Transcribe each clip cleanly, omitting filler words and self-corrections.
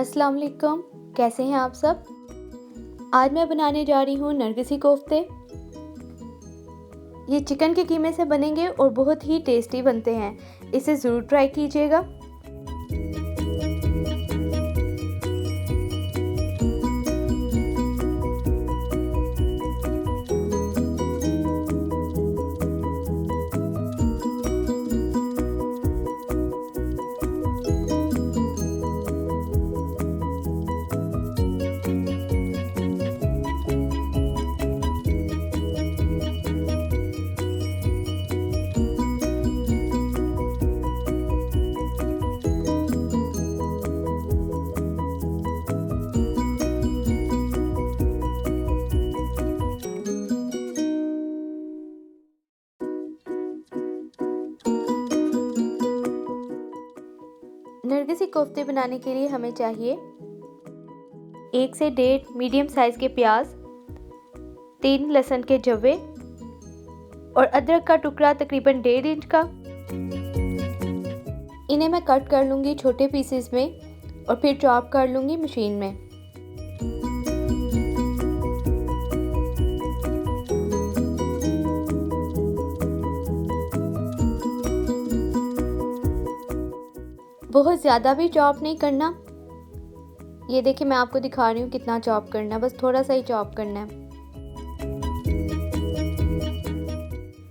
अस्सलाम वालेकुम, कैसे हैं आप सब। आज मैं बनाने जा रही हूँ नरगिसी कोफ्ते। ये चिकन के कीमे से बनेंगे और बहुत ही टेस्टी बनते हैं। इसे ज़रूर ट्राई कीजिएगा। नरगिसी कोफ्ते बनाने के लिए हमें चाहिए 1 से 1.5 मीडियम साइज़ के प्याज, 3 लहसुन के जवे और अदरक का टुकड़ा तकरीबन 1.5 इंच का। इन्हें मैं कट कर लूँगी छोटे पीसेस में और फिर चॉप कर लूँगी मशीन में। बहुत ज़्यादा भी चॉप नहीं करना। ये देखिए, मैं आपको दिखा रही हूँ कितना चॉप करना है, बस थोड़ा सा ही चॉप करना है।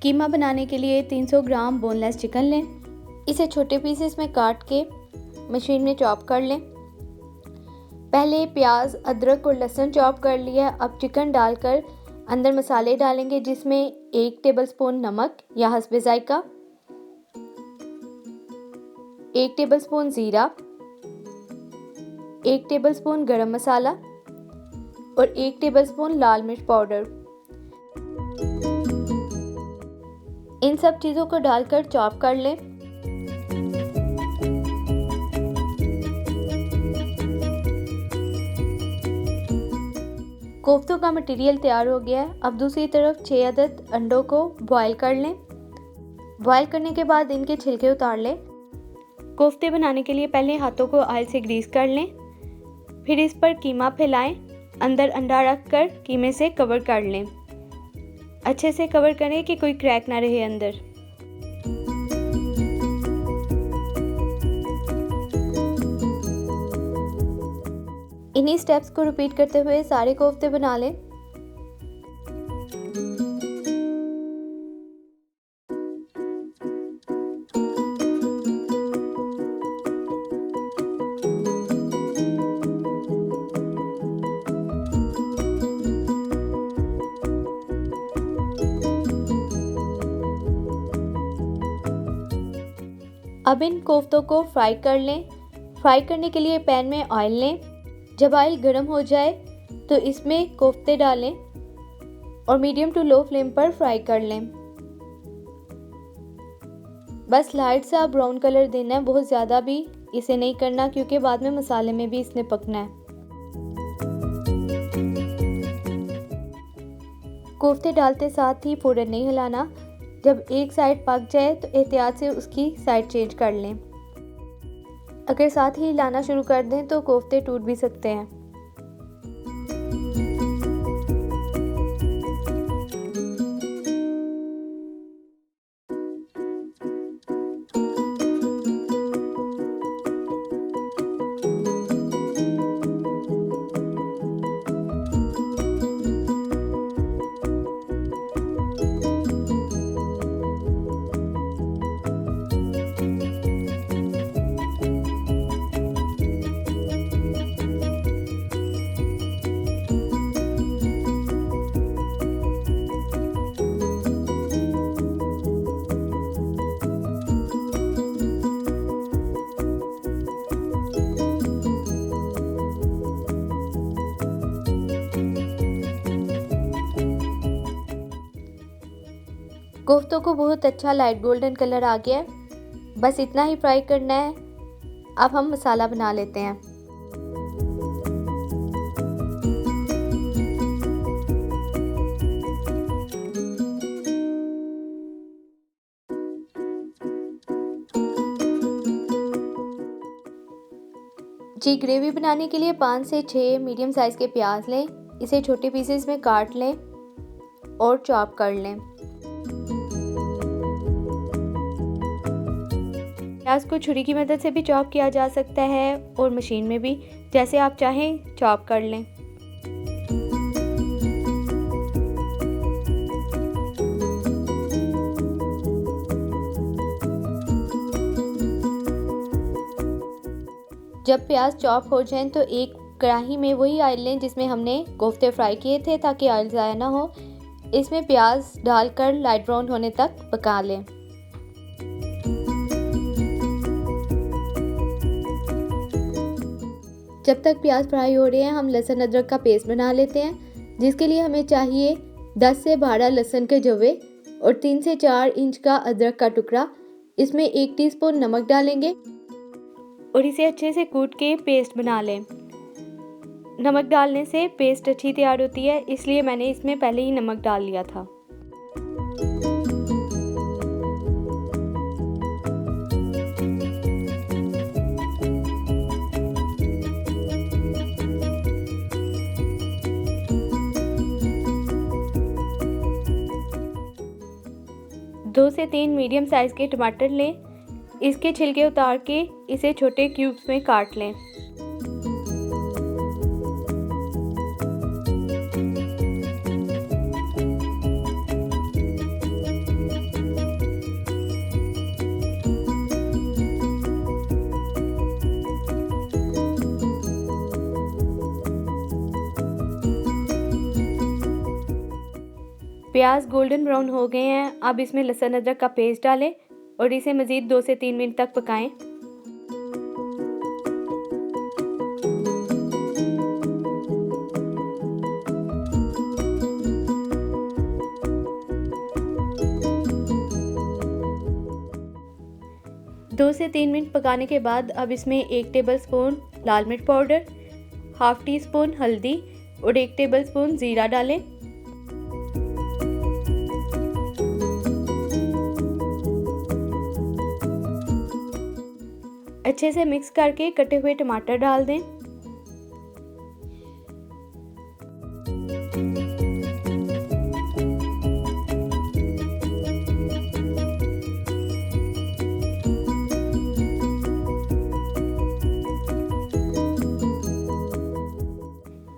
कीमा बनाने के लिए 300 ग्राम बोनलेस चिकन लें। इसे छोटे पीसेस में काट के मशीन में चॉप कर लें। पहले प्याज, अदरक और लहसुन चॉप कर लिया। अब चिकन डालकर अंदर मसाले डालेंगे, जिसमें 1 टेबलस्पून नमक या हस्बे जायका, 1 टेबलस्पून ज़ीरा, 1 टेबलस्पून गरम मसाला और 1 टेबलस्पून लाल मिर्च पाउडर। इन सब चीज़ों को डालकर चॉप कर लें। कोफ्तों का मटेरियल तैयार हो गया है। अब दूसरी तरफ 6 अदद अंडों को बॉईल कर लें। बॉईल करने के बाद इनके छिलके उतार लें। कोफ्ते बनाने के लिए पहले हाथों को ऑयल से ग्रीस कर लें, फिर इस पर कीमा फैलाएं। अंदर अंडा रखकर कीमे से कवर कर लें। अच्छे से कवर करें कि कोई क्रैक ना रहे अंदर। इन्हीं स्टेप्स को रिपीट करते हुए सारे कोफ्ते बना लें। अब इन कोफ्तों को फ्राई कर लें। फ्राई करने के लिए पैन में ऑयल लें। जब ऑयल गर्म हो जाए तो इसमें कोफ्ते डालें और मीडियम टू लो फ्लेम पर फ्राई कर लें। बस लाइट सा ब्राउन कलर देना है, बहुत ज़्यादा भी इसे नहीं करना, क्योंकि बाद में मसाले में भी इसने पकना है। कोफ्ते डालते साथ ही फ़ौरन नहीं हिलाना। जब एक साइड पक जाए तो एहतियात से उसकी साइड चेंज कर लें। अगर साथ ही हिलाना शुरू कर दें तो कोफ्ते टूट भी सकते हैं। कोफ्तों को बहुत अच्छा लाइट गोल्डन कलर आ गया है। बस इतना ही फ्राई करना है। अब हम मसाला बना लेते हैं। अच्छी ग्रेवी बनाने के लिए 5 से 6 मीडियम साइज़ के प्याज लें, इसे छोटे पीसेस में काट लें और चॉप कर लें। प्याज को छुरी की मदद से भी चॉप किया जा सकता है और मशीन में भी, जैसे आप चाहें चॉप कर लें। जब प्याज चॉप हो जाएं तो एक कढ़ाई में वही ऑयल लें जिसमें हमने कोफ्ते फ्राई किए थे, ताकि ऑयल ज़ाया ना हो। इसमें प्याज डालकर लाइट ब्राउन होने तक पका लें। जब तक प्याज फ्राई हो रहे हैं हम लहसुन अदरक का पेस्ट बना लेते हैं, जिसके लिए हमें चाहिए 10 से 12 लहसुन के जवे और 3 से 4 इंच का अदरक का टुकड़ा। इसमें 1 टीस्पून नमक डालेंगे और इसे अच्छे से कूट के पेस्ट बना लें। नमक डालने से पेस्ट अच्छी तैयार होती है, इसलिए मैंने इसमें पहले ही नमक डाल लिया था। दो से 3 मीडियम साइज़ के टमाटर लें, इसके छिलके उतार के इसे छोटे क्यूब्स में काट लें। प्याज गोल्डन ब्राउन हो गए हैं, अब इसमें लहसुन अदरक का पेस्ट डालें और इसे मज़ीद 2 से 3 मिनट तक पकाएं। दो से 3 मिनट पकाने के बाद अब इसमें 1 टेबलस्पून लाल मिर्च पाउडर, हाफ टी स्पून हल्दी और 1 टेबलस्पून ज़ीरा डालें। अच्छे से मिक्स करके कटे हुए टमाटर डाल दें।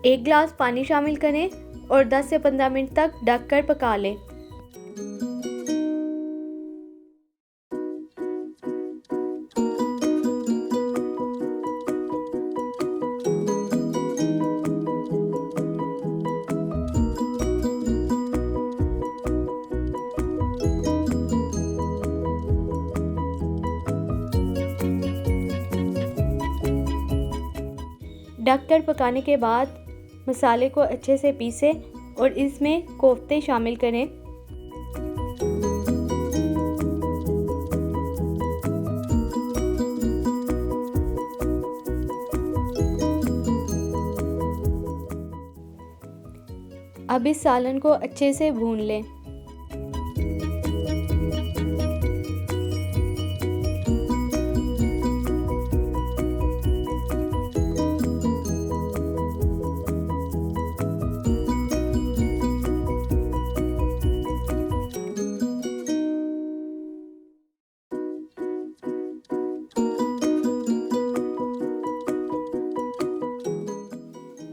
एक गिलास पानी शामिल करें और 10 से 15 मिनट तक ढककर पका लें। ढककर पकाने के बाद मसाले को अच्छे से पीसें और इसमें कोफ्ते शामिल करें। अब इस सालन को अच्छे से भून लें।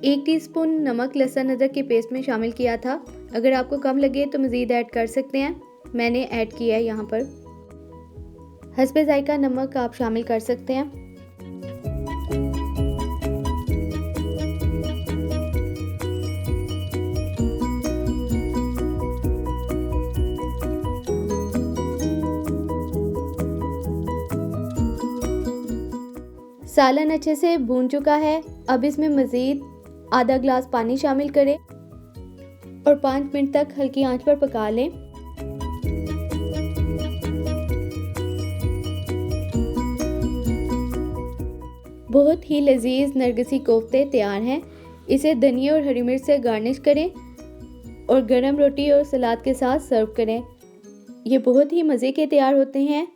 एक टीस्पून नमक लहसुन अदरक के पेस्ट में शामिल किया था। अगर आपको कम लगे तो मज़ीद ऐड कर सकते हैं, मैंने ऐड किया है यहाँ पर। हस्बे ज़ायका नमक आप शामिल कर सकते हैं। सालन अच्छे से भून चुका है, अब इसमें मज़ीद आधा गिलास पानी शामिल करें और 5 मिनट तक हल्की आंच पर पका लें। बहुत ही लजीज नरगिसी कोफ्ते तैयार हैं। इसे धनिया और हरी मिर्च से गार्निश करें और गरम रोटी और सलाद के साथ सर्व करें। ये बहुत ही मज़े के तैयार होते हैं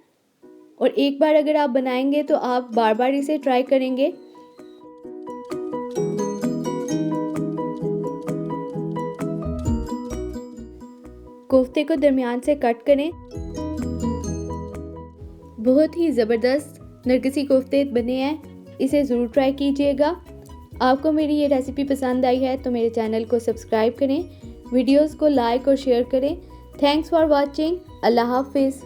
और एक बार अगर आप बनाएंगे तो आप बार बार इसे ट्राई करेंगे। कोफ्ते को दरमियान से कट करें। बहुत ही ज़बरदस्त नरगिसी कोफ्ते बने हैं, इसे ज़रूर ट्राई कीजिएगा। आपको मेरी ये रेसिपी पसंद आई है तो मेरे चैनल को सब्सक्राइब करें, वीडियोस को लाइक और शेयर करें। Thanks for watching. अल्लाह हाफिज़।